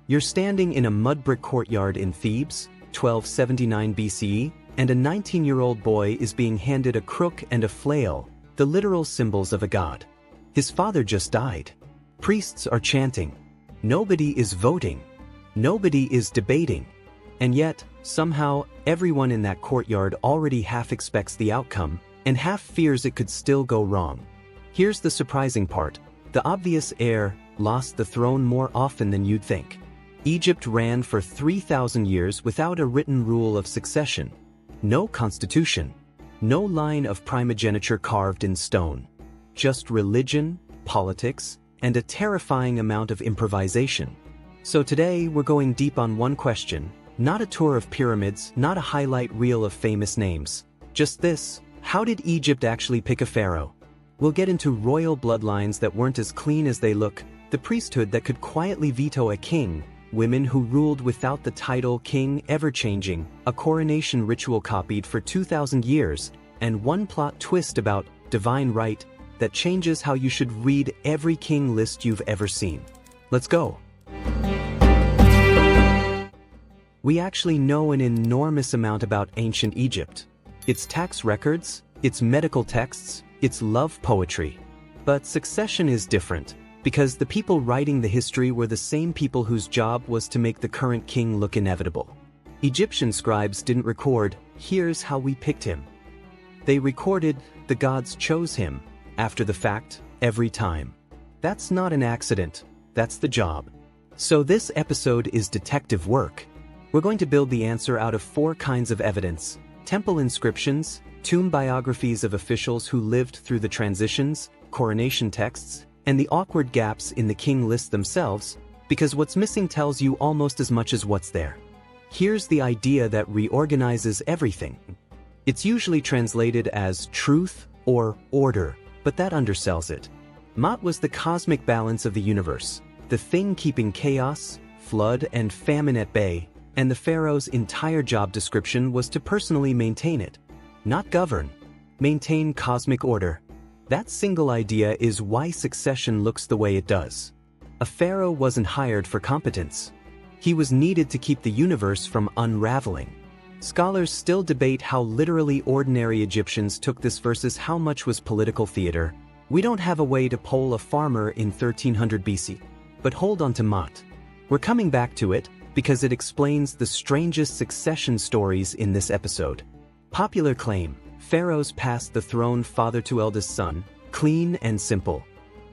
You're standing in a mud brick courtyard in Thebes, 1279 BCE, and a 19-year-old boy is being handed a crook and a flail, the literal symbols of a god. His father just died. Priests are chanting. Nobody is voting. Nobody is debating. And yet, somehow, everyone in that courtyard already half expects the outcome, and half fears it could still go wrong. Here's the surprising part. The obvious heir lost the throne more often than you'd think. Egypt ran for 3,000 years without a written rule of succession. No constitution. No line of primogeniture carved in stone. Just religion, politics, and a terrifying amount of improvisation. So today we're going deep on one question, not a tour of pyramids, not a highlight reel of famous names. Just this, how did Egypt actually pick a pharaoh? We'll get into royal bloodlines that weren't as clean as they look, the priesthood that could quietly veto a king, women who ruled without the title king ever changing, a coronation ritual copied for 2,000 years, and one plot twist about divine right that changes how you should read every king list you've ever seen. Let's go. We actually know an enormous amount about ancient Egypt. Its tax records, its medical texts, its love poetry. But succession is different, because the people writing the history were the same people whose job was to make the current king look inevitable. Egyptian scribes didn't record, "Here's how we picked him." They recorded, "The gods chose him," after the fact, every time. That's not an accident, that's the job. So this episode is detective work. We're going to build the answer out of 4 kinds of evidence: temple inscriptions, tomb biographies of officials who lived through the transitions, coronation texts, and the awkward gaps in the king list themselves, because what's missing tells you almost as much as what's there. Here's the idea that reorganizes everything. It's usually translated as truth or order, but that undersells it. Ma'at was the cosmic balance of the universe, the thing keeping chaos, flood, and famine at bay, and the pharaoh's entire job description was to personally maintain it. Not govern. Maintain cosmic order. That single idea is why succession looks the way it does. A pharaoh wasn't hired for competence. He was needed to keep the universe from unraveling. Scholars still debate how literally ordinary Egyptians took this versus how much was political theater. We don't have a way to poll a farmer in 1300 BC. But hold on to Ma'at. We're coming back to it, because it explains the strangest succession stories in this episode. Popular claim: pharaohs passed the throne father to eldest son, clean and simple.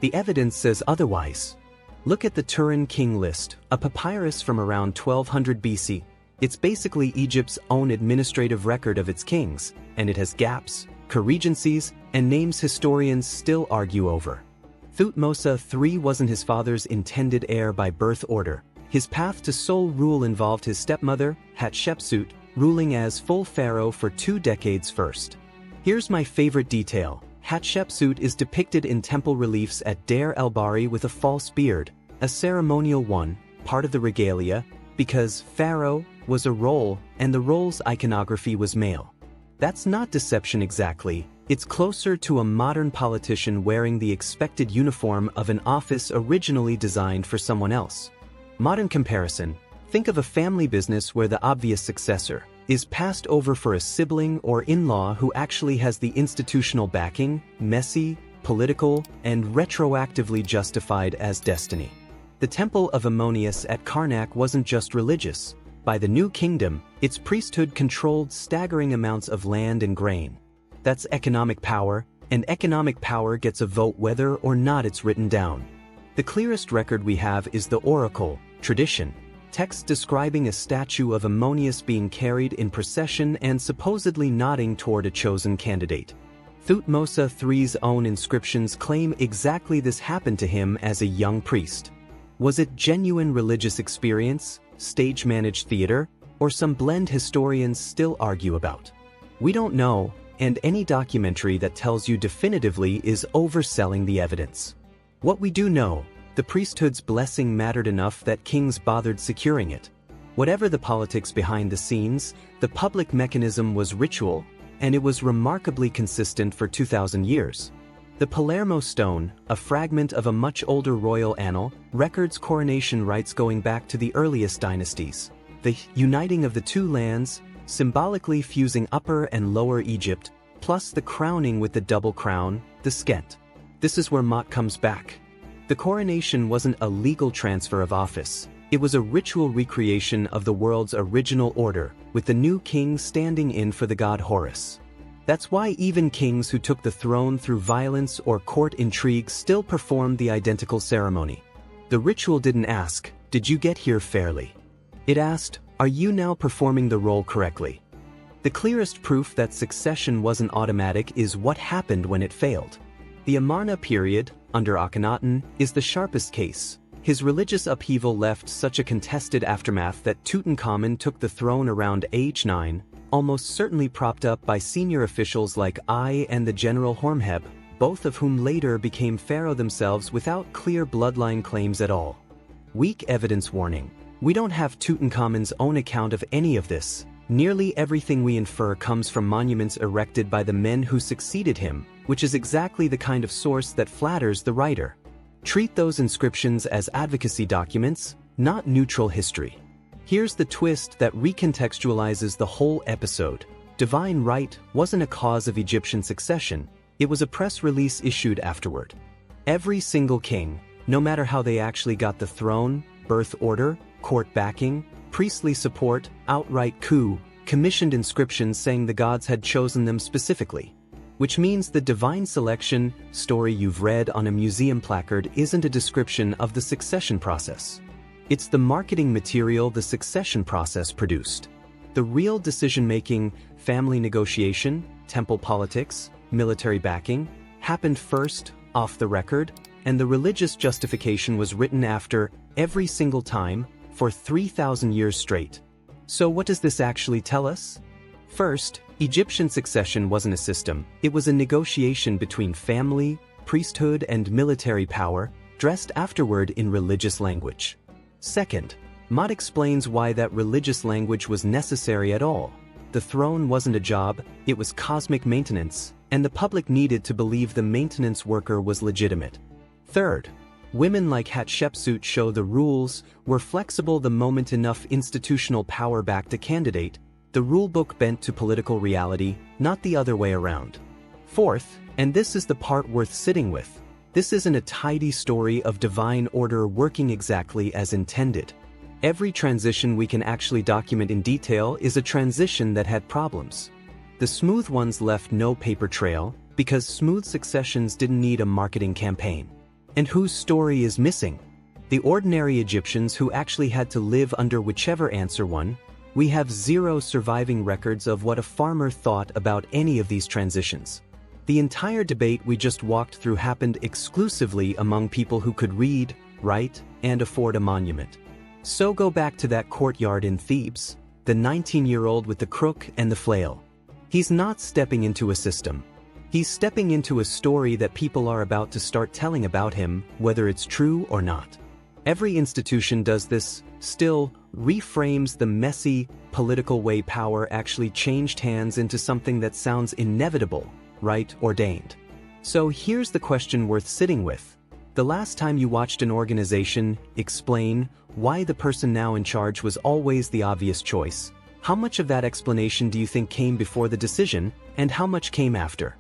The evidence says otherwise. Look at the Turin King List, a papyrus from around 1200 BC. It's basically Egypt's own administrative record of its kings, and it has gaps, co-regencies, and names historians still argue over. Thutmose III wasn't his father's intended heir by birth order. His path to sole rule involved his stepmother, Hatshepsut, ruling as full pharaoh for 2 decades first. Here's my favorite detail. Hatshepsut is depicted in temple reliefs at Deir el-Bahri with a false beard, a ceremonial one, part of the regalia, because pharaoh was a role and the role's iconography was male. That's not deception exactly, it's closer to a modern politician wearing the expected uniform of an office originally designed for someone else. Modern comparison: think of a family business where the obvious successor is passed over for a sibling or in-law who actually has the institutional backing, messy, political, and retroactively justified as destiny. The temple of Ammonius at Karnak wasn't just religious. By the New Kingdom, its priesthood controlled staggering amounts of land and grain. That's economic power, and economic power gets a vote whether or not it's written down. The clearest record we have is the oracle tradition, text describing a statue of Ammonius being carried in procession and supposedly nodding toward a chosen candidate. Thutmose III's own inscriptions claim exactly this happened to him as a young priest. Was it genuine religious experience, stage-managed theater, or some blend historians still argue about? We don't know, and any documentary that tells you definitively is overselling the evidence. What we do know: the priesthood's blessing mattered enough that kings bothered securing it. Whatever the politics behind the scenes, the public mechanism was ritual, and it was remarkably consistent for 2,000 years. The Palermo Stone, a fragment of a much older royal annal, records coronation rites going back to the earliest dynasties. The uniting of the two lands, symbolically fusing Upper and Lower Egypt, plus the crowning with the double crown, the skent. This is where Mott comes back. The coronation wasn't a legal transfer of office. It was a ritual recreation of the world's original order, with the new king standing in for the god Horus. That's why even kings who took the throne through violence or court intrigue still performed the identical ceremony. The ritual didn't ask, "Did you get here fairly?" It asked, "Are you now performing the role correctly?" The clearest proof that succession wasn't automatic is what happened when it failed. The Amarna period, under Akhenaten, is the sharpest case. His religious upheaval left such a contested aftermath that Tutankhamun took the throne around age 9, almost certainly propped up by senior officials like I and the general Hormheb, both of whom later became pharaoh themselves without clear bloodline claims at all. Weak evidence warning. We don't have Tutankhamun's own account of any of this. Nearly everything we infer comes from monuments erected by the men who succeeded him, which is exactly the kind of source that flatters the writer. Treat those inscriptions as advocacy documents, not neutral history. Here's the twist that recontextualizes the whole episode. Divine right wasn't a cause of Egyptian succession, it was a press release issued afterward. Every single king, no matter how they actually got the throne, birth order, court backing, priestly support, outright coup, commissioned inscriptions saying the gods had chosen them specifically. Which means the divine selection story you've read on a museum placard isn't a description of the succession process. It's the marketing material the succession process produced. The real decision-making, family negotiation, temple politics, military backing, happened first, off the record, and the religious justification was written after, every single time, for 3,000 years straight. So what does this actually tell us? First, Egyptian succession wasn't a system, it was a negotiation between family, priesthood, and military power, dressed afterward in religious language. Second, Mott explains why that religious language was necessary at all. The throne wasn't a job, it was cosmic maintenance, and the public needed to believe the maintenance worker was legitimate. Third, women like Hatshepsut show the rules were flexible the moment enough institutional power backed a candidate, the rulebook bent to political reality, not the other way around. Fourth, and this is the part worth sitting with, this isn't a tidy story of divine order working exactly as intended. Every transition we can actually document in detail is a transition that had problems. The smooth ones left no paper trail, because smooth successions didn't need a marketing campaign. And whose story is missing? The ordinary Egyptians who actually had to live under whichever answer won. We have zero surviving records of what a farmer thought about any of these transitions. The entire debate we just walked through happened exclusively among people who could read, write, and afford a monument. So go back to that courtyard in Thebes, the 19-year-old with the crook and the flail. He's not stepping into a system. He's stepping into a story that people are about to start telling about him, whether it's true or not. Every institution does this, still reframes the messy, political way power actually changed hands into something that sounds inevitable, right, ordained. So here's the question worth sitting with. The last time you watched an organization explain why the person now in charge was always the obvious choice, how much of that explanation do you think came before the decision, and how much came after?